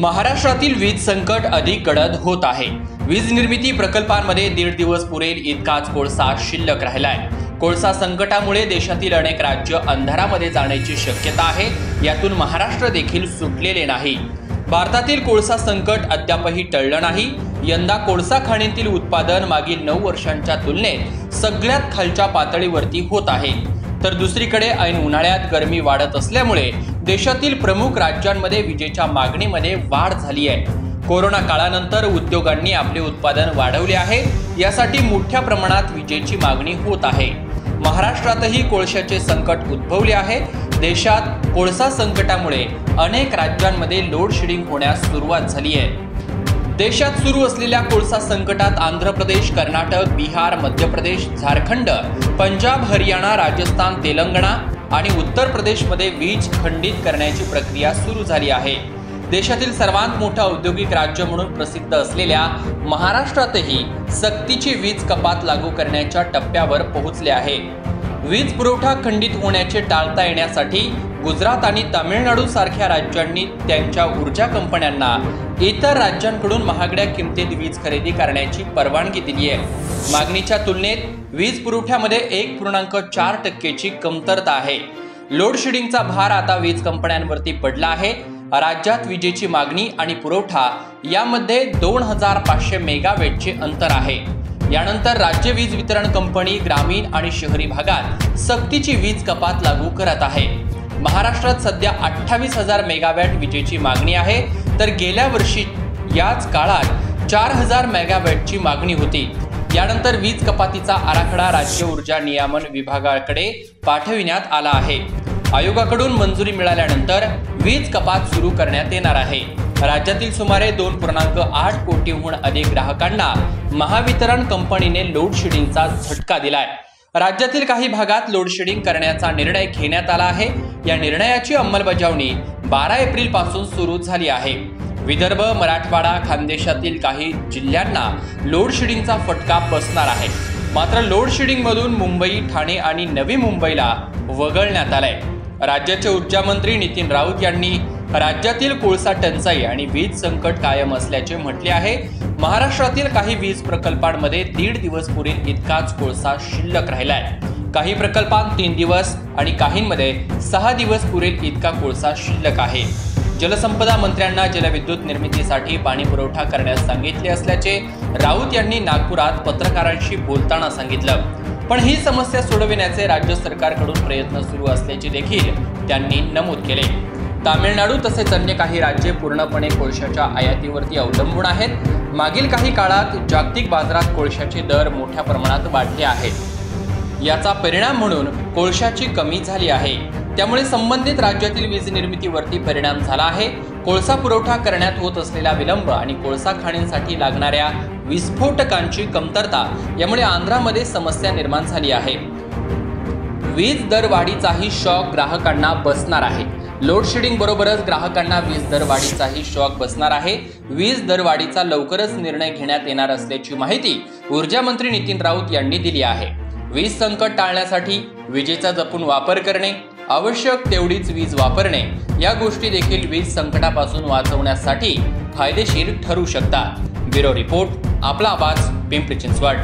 महाराष्ट्रातील वीज संकट अधिक गडद होत आहे। वीज निर्मिती प्रकल्पांमध्ये 1.5 दिवस पुरेल इतकाच कोळसा शिल्लक राहिलाय। कोळसा संकटामुळे देशातील अनेक राज्य अंधारामध्ये जाण्याची शक्यता आहे। यातून महाराष्ट्र देखील सुटलेले नाही। भारतातील कोळसा संकट अद्यापही टळलं नाही। यंदा कोळसा खाणीतील उत्पादन मागील 9 वर्षांच्या तुलनेत सगळ्यात खालच्या पातळीवरती होत आहे। तर दुसरीकडे ऐन उन्हाळ्यात गरमी वाढत असल्यामुळे देशातील प्रमुख राज्यांमध्ये विजेच्या मागणीमध्ये वाढ झाली आहे। कोरोना काळानंतर उद्योगांनी आपले उत्पादन वाढवले आहे। यासाठी मोठ्या प्रमाणात विजेची मागणी होत आहे। महाराष्ट्रातही कोळशाचे संकट उद्भवले आहे। देशात कोळसा संकटामुळे अनेक राज्यांमध्ये लोड शेडिंग होण्यास सुरुवात झाली आहे। देशात सुरू असलेल्या कोळसा संकटात आंध्र प्रदेश, कर्नाटक, बिहार, मध्य प्रदेश, झारखंड, पंजाब, हरियाणा, राजस्थान, तेलंगणा आणि उत्तर प्रदेशमध्ये वीज खंडित करण्याची प्रक्रिया सुरू झाली आहे। देशातील सर्वात मोठा औद्योगिक राज्य म्हणून प्रसिद्ध असलेल्या महाराष्ट्रातही सक्तीची वीज कपात लागू करण्याच्या टप्प्यावर पोहोचले आहे। वीज पुरवठा खंडित होण्याचे टाळता येण्यासाठी गुजरात आणि तामिळनाडू सारख्या राज्यांनी त्यांच्या ऊर्जा कंपन्यांना इतर राज्यांकडून महागड्या किमतीत वीज खरेदी करण्याची परवानगी दिली आहे। मागणीच्या तुलनेत वीज पुरवठ्यामध्ये 1.4% कमतरता आहे। लोड शेडिंगचा भार आता वीज कंपन्यांवरती पडला आहे। राज्यात विजेची मागणी आणि पुरवठा यामध्ये 2500 मेगावॅटचे अंतर आहे। यानंतर राज्य वीज वितरण कंपनी ग्रामीण आणि शहरी भागात सक्तीची वीज कपात लागू करत आहे। महाराष्ट्रात सध्या 28,000 मेगावॅट विजेची मागणी आहे, तर गेल्या वर्षी याच काळात 4,000 मेगावॅटची मागणी होती। यानंतर वीज कपातीचा आराखडा राज्य ऊर्जा नियामन विभागाकडे पाठविण्यात आला आहे। आयोगाकडून मंजुरी मिळाल्यानंतर वीज कपात सुरू करण्यात येणार आहे। राज्यातील सुमारे 2.8 कोटीहून अधिक ग्राहकांना महावितरण कंपनीने लोड शेडिंगचा झटका दिलाय। राज्यातील काही भागात लोड शेडिंग करण्याचा निर्णय घेण्यात आला आहे। या निर्णयाची अंमलबजावणी 12 एप्रिल पासून सुरू झाली आहे। विदर्भ, मराठवाडा, खानदेशातील काही जिल्ह्यांना लोड शेडिंगचा फटका बसणार आहे। मात्र लोड शेडिंग मधून मुंबई, ठाणे आणि नवी मुंबईला वगळण्यात आलंय। राज्याचे ऊर्जा मंत्री नितीन राऊत यांनी राज्यातील कोळसा टंचाई आणि वीज संकट कायम असल्याचे म्हटले आहे। महाराष्ट्रातील काही वीज प्रकल्पांमध्ये 1.5 दिवस पुरेल इतकाच कोळसा शिल्लक राहिलाय। काही प्रकल्पांत 3 दिवस आणि काहींमध्ये 6 दिवस पुरेल इतका कोळसा शिल्लक आहे। जलसंपदा मंत्र्यांना जलविद्युत निर्मितीसाठी पाणी पुरवठा करण्यास सांगितले असल्याचे राऊत यांनी नागपुरात पत्रकारांशी बोलताना सांगितलं। पण ही समस्या सोडविण्याचे राज्य सरकारकडून प्रयत्न सुरू असल्याचे देखील त्यांनी नमूद केले। तामिळनाडू तसेच अन्य काही राज्ये पूर्णपणे कोळशाच्या आयातीवरती अवलंबून आहेत। मागील काही काळात जागतिक बाजारात कोळशाचे दर मोठ्या प्रमाणात वाढले आहेत। याचा परिणाम म्हणून कोळशाची कमी झाली आहे। त्यामुळे संबंधित राज्यातील वीज निर्मितीवरती परिणाम झाला आहे। कोळसा पुरवठा करण्यात होत असलेला विलंब आणि कोळसा खाणींसाठी लागणाऱ्या विस्फोटकांची कमतरता यामुळे आंध्रामध्ये समस्या निर्माण झाली आहे। वीज दरवाढीचाही शॉक ग्राहकांना बसणार आहे। लोड शेडिंग बरोबरच ग्राहकांना वीज दरवाढीचाही शॉक बसणार आहे। वीज दरवाढीचा लवकरच निर्णय घेण्यात येणार असल्याची माहिती ऊर्जा मंत्री नितीन राऊत यांनी दिली आहे। वीज संकट टाळण्यासाठी विजेचा जपून वापर करणे, आवश्यक तेवढीच वीज वापरणे या गोष्टी देखील वीज संकटापासून वाचवण्यासाठी फायदेशीर ठरू शकतात। ब्युरो रिपोर्ट, आपला आवाज, पिंपरी चिंचवड।